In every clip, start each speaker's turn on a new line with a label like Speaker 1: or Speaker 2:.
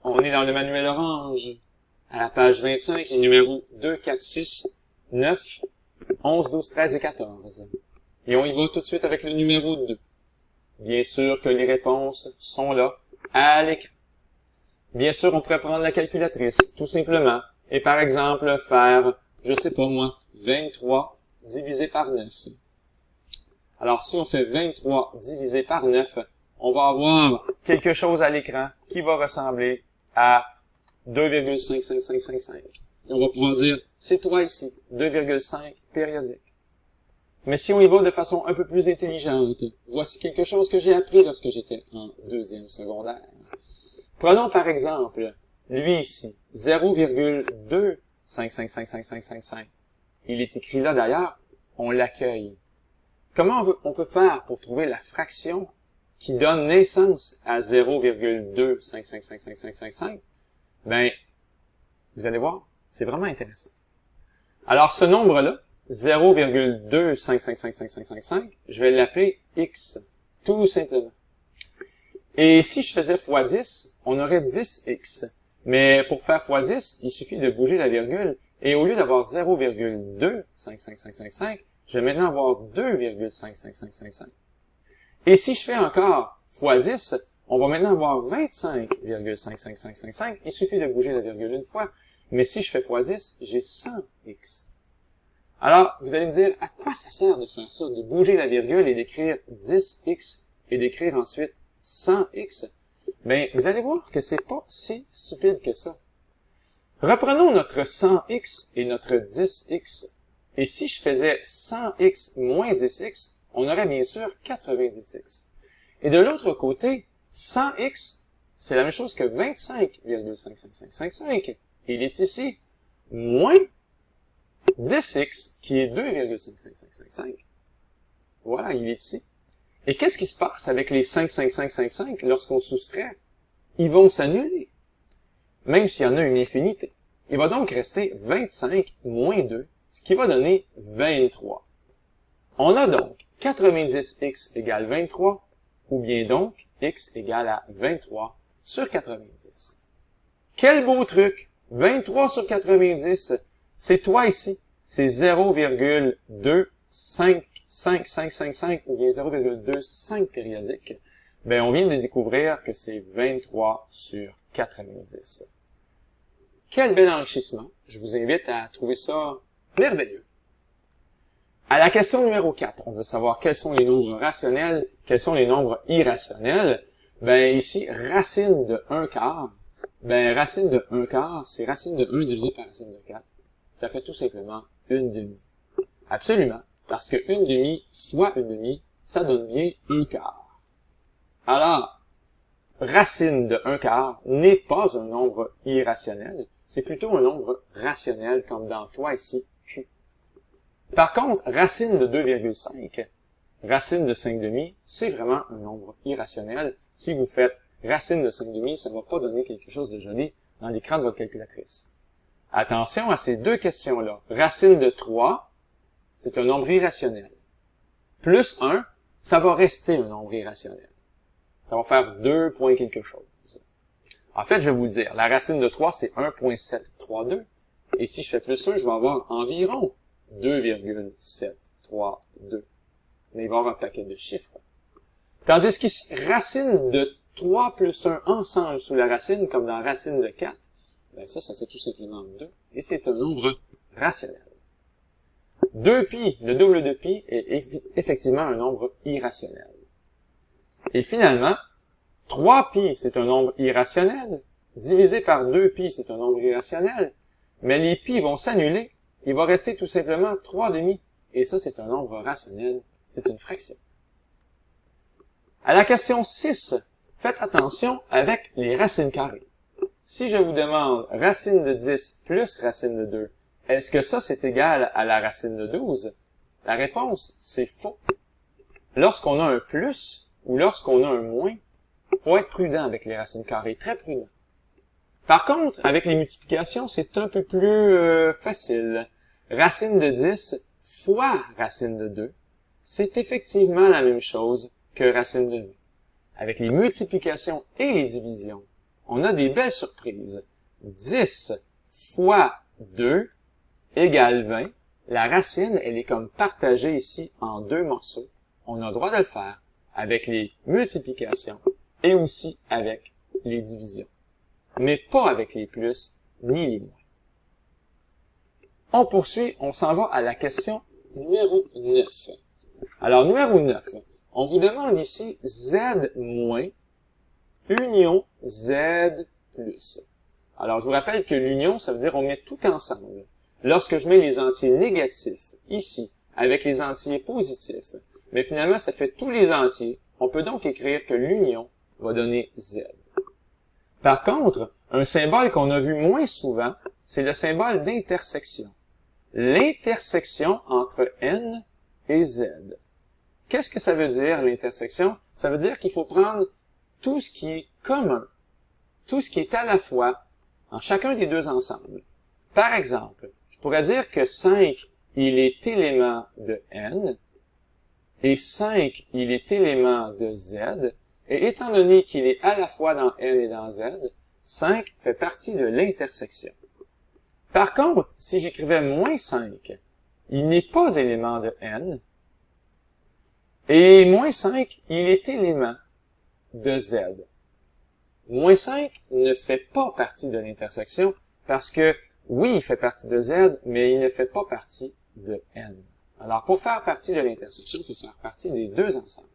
Speaker 1: On est dans le manuel orange. À la page 25, les numéros 2, 4, 6, 9, 11, 12, 13 et 14. Et on y va tout de suite avec le numéro 2. Bien sûr que les réponses sont là, à l'écran. Bien sûr, on pourrait prendre la calculatrice, tout simplement, et par exemple faire, je sais pas moi, 23 divisé par 9. Alors, si on fait 23 divisé par 9, on va avoir quelque chose à l'écran qui va ressembler à 2,55555. Et on va pouvoir dire, c'est 3 ici, 2,5 périodique. Mais si on y va de façon un peu plus intelligente, voici quelque chose que j'ai appris lorsque j'étais en deuxième secondaire. Prenons par exemple, lui ici, 0,2555555. Il est écrit là d'ailleurs, on l'accueille. Comment on peut faire pour trouver la fraction qui donne naissance à 0,2555555? Ben, vous allez voir, c'est vraiment intéressant. Alors, ce nombre-là, 0,2555555, je vais l'appeler x, tout simplement. Et si je faisais x 10, on aurait 10x. Mais pour faire x 10, il suffit de bouger la virgule, et au lieu d'avoir 0,2555555, je vais maintenant avoir 2,55555. Et si je fais encore x 10, on va maintenant avoir 25,55555. Il suffit de bouger la virgule une fois. Mais si je fais x 10, j'ai 100x. Alors, vous allez me dire, à quoi ça sert de faire ça, de bouger la virgule et d'écrire 10x et d'écrire ensuite 100x? Ben, vous allez voir que c'est pas si stupide que ça. Reprenons notre 100x et notre 10x. Et si je faisais 100x moins 10x, on aurait bien sûr 90x. Et de l'autre côté, 100x, c'est la même chose que 25,55555. Il est ici moins 10x, qui est 2,55555. Voilà, il est ici. Et qu'est-ce qui se passe avec les 55555 lorsqu'on soustrait? Ils vont s'annuler, même s'il y en a une infinité. Il va donc rester 25 moins 2, ce qui va donner 23. On a donc 90x égale 23, ou bien donc x égale à 23 sur 90. Quel beau truc! 23 sur 90, c'est toi ici. C'est 0,25555 ou bien 0,25 périodique. Ben, on vient de découvrir que c'est 23 sur 90. Quel bel enrichissement. Je vous invite à trouver ça merveilleux. À la question numéro 4, on veut savoir quels sont les nombres rationnels, quels sont les nombres irrationnels. Ben, ici, racine de 1 quart. Ben, racine de 1 quart, c'est racine de 1 divisé par racine de 4. Ça fait tout simplement une demi. Absolument, parce que une demi fois une demi, ça donne bien 1 quart. Alors, racine de 1 quart n'est pas un nombre irrationnel, c'est plutôt un nombre rationnel, comme dans toi ici, Q. Par contre, racine de 2,5, racine de 5 demi, c'est vraiment un nombre irrationnel. Si vous faites racine de 5 demi, ça ne va pas donner quelque chose de joli dans l'écran de votre calculatrice. Attention à ces deux questions-là. Racine de 3, c'est un nombre irrationnel. Plus 1, ça va rester un nombre irrationnel. Ça va faire 2 points quelque chose. En fait, je vais vous le dire. La racine de 3, c'est 1,732. Et si je fais plus 1, je vais avoir environ 2,732. Mais il va y avoir un paquet de chiffres. Tandis qu'ici, racine de 3 plus 1 ensemble sous la racine, comme dans racine de 4, ben ça fait tout simplement 2. Et c'est un nombre rationnel. 2pi, le double de pi, est effectivement un nombre irrationnel. Et finalement, 3pi, c'est un nombre irrationnel. Divisé par 2pi, c'est un nombre irrationnel. Mais les pi vont s'annuler. Il va rester tout simplement 3 demi. Et ça, c'est un nombre rationnel. C'est une fraction. À la question 6, faites attention avec les racines carrées. Si je vous demande racine de 10 plus racine de 2, est-ce que ça, c'est égal à la racine de 12? La réponse, c'est faux. Lorsqu'on a un plus ou lorsqu'on a un moins, il faut être prudent avec les racines carrées, très prudent. Par contre, avec les multiplications, c'est un peu plus facile. Racine de 10 fois racine de 2, c'est effectivement la même chose que racine de 2. Avec les multiplications et les divisions, on a des belles surprises. 10 fois 2 égale 20. La racine, elle est comme partagée ici en deux morceaux. On a le droit de le faire avec les multiplications et aussi avec les divisions, mais pas avec les plus ni les moins. On poursuit, on s'en va à la question numéro 9. Alors, numéro 9, on vous demande ici Z moins union Z plus. Alors, je vous rappelle que l'union, ça veut dire on met tout ensemble. Lorsque je mets les entiers négatifs ici avec les entiers positifs, mais finalement, ça fait tous les entiers, on peut donc écrire que l'union va donner Z. Par contre, un symbole qu'on a vu moins souvent, c'est le symbole d'intersection. L'intersection entre N et Z. Qu'est-ce que ça veut dire, l'intersection? Ça veut dire qu'il faut prendre tout ce qui est commun, tout ce qui est à la fois en chacun des deux ensembles. Par exemple, je pourrais dire que 5, il est élément de N, et 5, il est élément de Z, et étant donné qu'il est à la fois dans N et dans Z, 5 fait partie de l'intersection. Par contre, si j'écrivais moins 5, il n'est pas élément de N, et moins 5, il est élément de Z. Moins 5 ne fait pas partie de l'intersection parce que, oui, il fait partie de Z, mais il ne fait pas partie de N. Alors, pour faire partie de l'intersection, il faut faire partie des deux ensembles.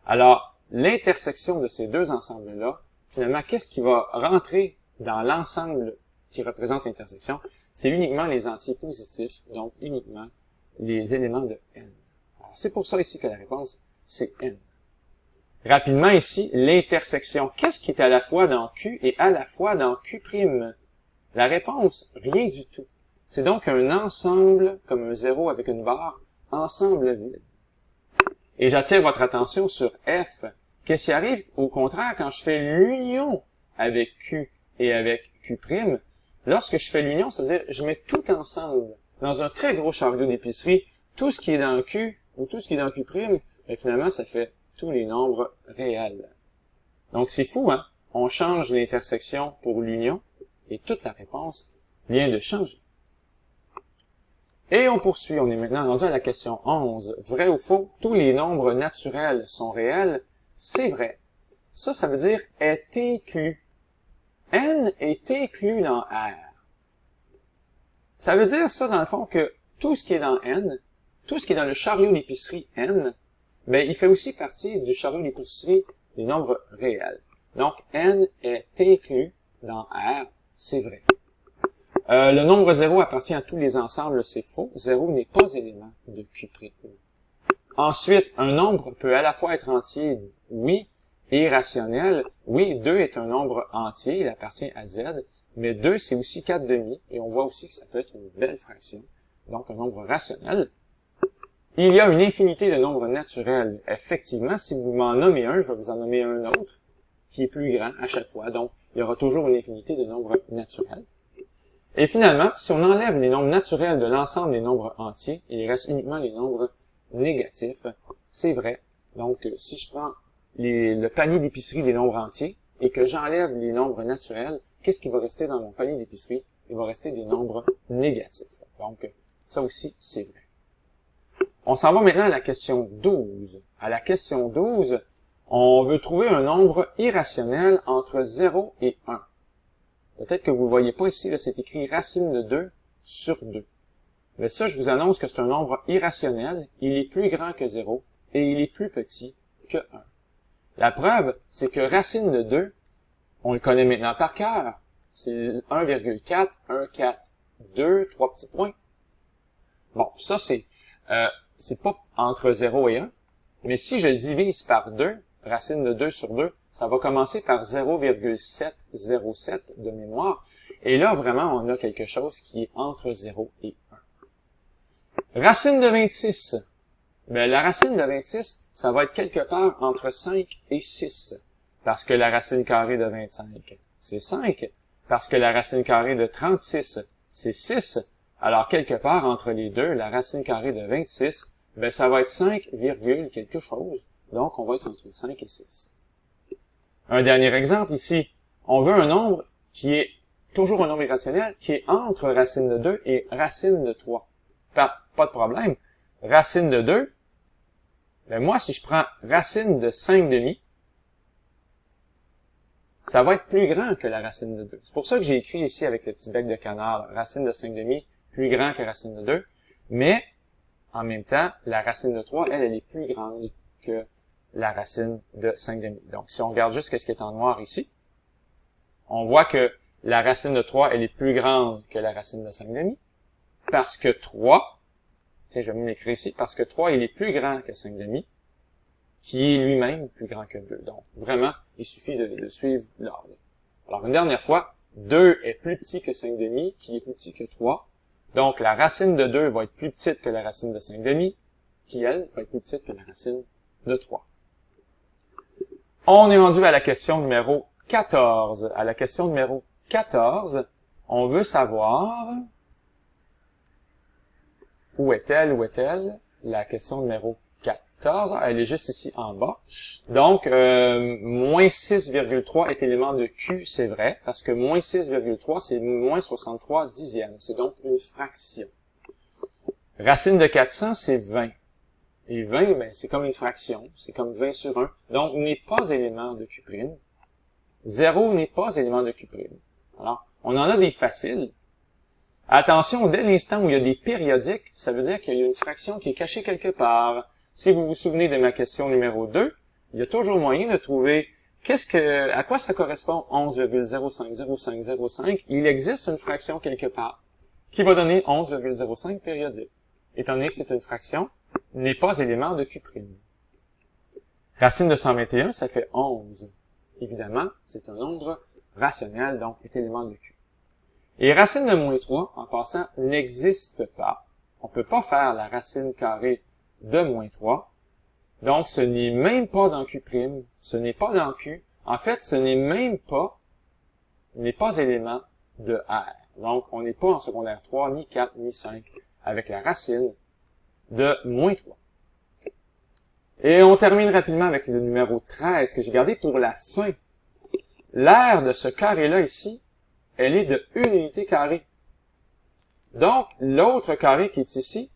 Speaker 1: Alors, l'intersection de ces deux ensembles-là, finalement, qu'est-ce qui va rentrer dans l'ensemble qui représente l'intersection? C'est uniquement les entiers positifs, donc uniquement les éléments de N. C'est pour ça ici que la réponse, c'est N. Rapidement ici, l'intersection. Qu'est-ce qui est à la fois dans Q et à la fois dans Q'? La réponse, rien du tout. C'est donc un ensemble, comme un zéro avec une barre, ensemble vide. Et j'attire votre attention sur F. Qu'est-ce qui arrive au contraire quand je fais l'union avec Q et avec Q'? Lorsque je fais l'union, ça veut dire je mets tout ensemble dans un très gros chariot d'épicerie, tout ce qui est dans Q ou tout ce qui est dans Q', mais finalement, ça fait tous les nombres réels. Donc, c'est fou, hein? On change l'intersection pour l'union, et toute la réponse vient de changer. Et on poursuit, on est maintenant rendu à la question 11. Vrai ou faux? Tous les nombres naturels sont réels? C'est vrai. Ça veut dire est inclus. N est inclus dans R. Ça veut dire ça, dans le fond, que tout ce qui est dans N, tout ce qui est dans le chariot d'épicerie N, ben, il fait aussi partie du chariot d'épicerie des nombres réels. Donc, N est inclus dans R, c'est vrai. Le nombre 0 appartient à tous les ensembles, c'est faux. 0 n'est pas élément de Q'. Ensuite, un nombre peut à la fois être entier, oui, et rationnel. Oui, 2 est un nombre entier, il appartient à Z, mais 2, c'est aussi 4 demi, et on voit aussi que ça peut être une belle fraction, donc un nombre rationnel. Il y a une infinité de nombres naturels. Effectivement, si vous m'en nommez un, je vais vous en nommer un autre, qui est plus grand à chaque fois. Donc, il y aura toujours une infinité de nombres naturels. Et finalement, si on enlève les nombres naturels de l'ensemble des nombres entiers, il reste uniquement les nombres négatifs. C'est vrai. Donc, si je prends le panier d'épicerie des nombres entiers et que j'enlève les nombres naturels, qu'est-ce qui va rester dans mon panier d'épicerie? Il va rester des nombres négatifs. Donc, ça aussi, c'est vrai. On s'en va maintenant à la question 12. À la question 12, on veut trouver un nombre irrationnel entre 0 et 1. Peut-être que vous ne le voyez pas ici, c'est écrit racine de 2 sur 2. Mais ça, je vous annonce que c'est un nombre irrationnel, il est plus grand que 0 et il est plus petit que 1. La preuve, c'est que racine de 2, on le connaît maintenant par cœur. C'est 1,4, 1, 4, 2, 3 petits points. Bon, ça c'est pas entre 0 et 1, mais si je le divise par 2, racine de 2 sur 2, ça va commencer par 0,707 de mémoire. Et là, vraiment, on a quelque chose qui est entre 0 et 1. Racine de 26. Ben, la racine de 26, ça va être quelque part entre 5 et 6. Parce que la racine carrée de 25, c'est 5. Parce que la racine carrée de 36, c'est 6. Alors, quelque part entre les deux, la racine carrée de 26, ben, ça va être 5, quelque chose. Donc, on va être entre 5 et 6. Un dernier exemple ici. on veut un nombre qui est toujours un nombre irrationnel, qui est entre racine de 2 et racine de 3. Pas de problème. Racine de 2, ben moi, si je prends racine de 5 demi, ça va être plus grand que la racine de 2. C'est pour ça que j'ai écrit ici avec le petit bec de canard, racine de 5 demi, plus grand que racine de 2. Mais, en même temps, la racine de 3, elle est plus grande que la racine de 5 demi. Donc, si on regarde juste ce qui est en noir ici, on voit que la racine de 3, elle est plus grande que la racine de 5 demi, parce que 3, tiens, je vais me l'écrire ici, parce que 3, il est plus grand que 5 demi, qui est lui-même plus grand que 2. Donc, vraiment, il suffit de suivre l'ordre. Alors, une dernière fois, 2 est plus petit que 5 demi, qui est plus petit que 3. Donc, la racine de 2 va être plus petite que la racine de 5 demi, qui, elle, va être plus petite que la racine de 3. On est rendu à la question numéro 14. À la question numéro 14, on veut savoir où est-elle, la question numéro 14, elle est juste ici en bas. Donc, moins 6,3 est élément de Q, c'est vrai, parce que moins 6,3, c'est moins 63 dixièmes. C'est donc une fraction. Racine de 400, c'est 20. Et 20, ben, c'est comme une fraction. C'est comme 20 sur 1. Donc, n'est pas élément de Q'. 0 n'est pas élément de Q'. Alors, on en a des faciles. Attention, dès l'instant où il y a des périodiques, ça veut dire qu'il y a une fraction qui est cachée quelque part. Si vous vous souvenez de ma question numéro 2, il y a toujours moyen de trouver à quoi ça correspond 11,050505. Il existe une fraction quelque part qui va donner 11,05 périodique. Étant donné que c'est une fraction, n'est pas élément de Q'. Racine de 121, ça fait 11. Évidemment, c'est un nombre rationnel, donc est élément de Q. Et racine de moins 3, en passant, n'existe pas. On peut pas faire la racine carrée de moins 3. Donc, ce n'est même pas dans Q', ce n'est pas dans Q. En fait, ce n'est pas élément de R. Donc, on n'est pas en secondaire 3, ni 4, ni 5, avec la racine de moins 3. Et on termine rapidement avec le numéro 13 que j'ai gardé pour la fin. L'aire de ce carré-là ici, elle est de 1 unité carrée. Donc, l'autre carré qui est ici,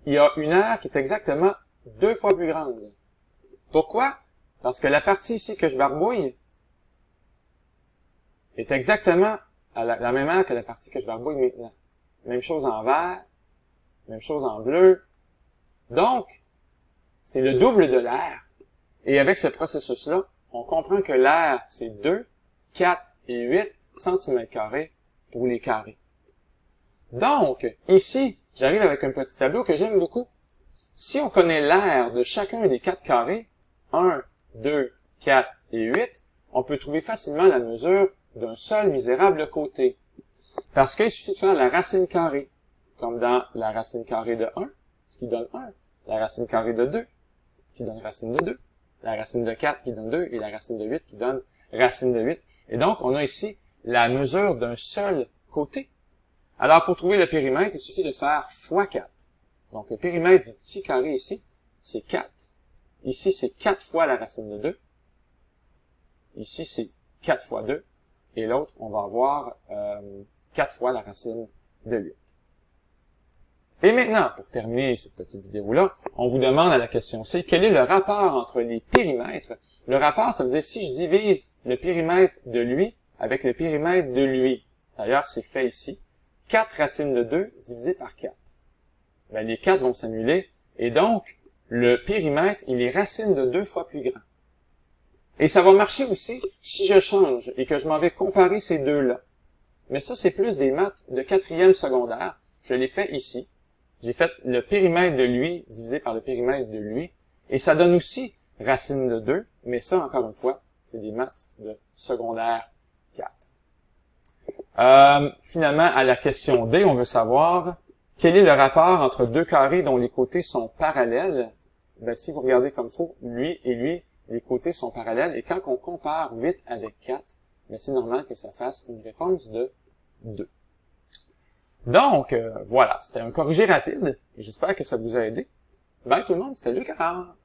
Speaker 1: il y a une aire qui est exactement 2 fois plus grande. Pourquoi? Parce que la partie ici que je barbouille est exactement à la même aire que la partie que je barbouille maintenant. Même chose en vert, même chose en bleu. Donc, c'est le double de l'aire. Et avec ce processus-là, on comprend que l'aire, c'est 2, 4 et 8 cm² pour les carrés. Donc, ici, j'arrive avec un petit tableau que j'aime beaucoup. Si on connaît l'aire de chacun des 4 carrés, 1, 2, 4 et 8, on peut trouver facilement la mesure d'un seul misérable côté. Parce qu'il suffit de faire la racine carrée, comme dans la racine carrée de 1, ce qui donne 1, la racine carrée de 2, qui donne racine de 2, la racine de 4 qui donne 2, et la racine de 8 qui donne racine de 8. Et donc, on a ici la mesure d'un seul côté. Alors, pour trouver le périmètre, il suffit de faire fois 4. Donc, le périmètre du petit carré ici, c'est 4. Ici, c'est 4 fois la racine de 2. Ici, c'est 4 fois 2. Et l'autre, on va avoir 4 fois la racine de 8. Et maintenant, pour terminer cette petite vidéo-là, on vous demande à la question C, quel est le rapport entre les périmètres? Le rapport, ça veut dire si je divise le périmètre de lui avec le périmètre de lui. D'ailleurs, c'est fait ici. 4 racines de 2 divisé par 4. Ben, les 4 vont s'annuler, et donc, le périmètre, il est racine de 2 fois plus grand. Et ça va marcher aussi si je change et que je m'en vais comparer ces deux-là. Mais ça, c'est plus des maths de 4e secondaire. Je l'ai fait ici. J'ai fait le périmètre de lui divisé par le périmètre de lui. Et ça donne aussi racine de 2. Mais ça, encore une fois, c'est des maths de secondaire 4. Finalement, à la question D, on veut savoir quel est le rapport entre deux carrés dont les côtés sont parallèles. Ben, si vous regardez comme il faut, lui et lui, les côtés sont parallèles. Et quand on compare 8 avec 4, ben, c'est normal que ça fasse une réponse de 2. Donc, voilà, c'était un corrigé rapide, et j'espère que ça vous a aidé. Bye tout le monde, c'était Luc Allard.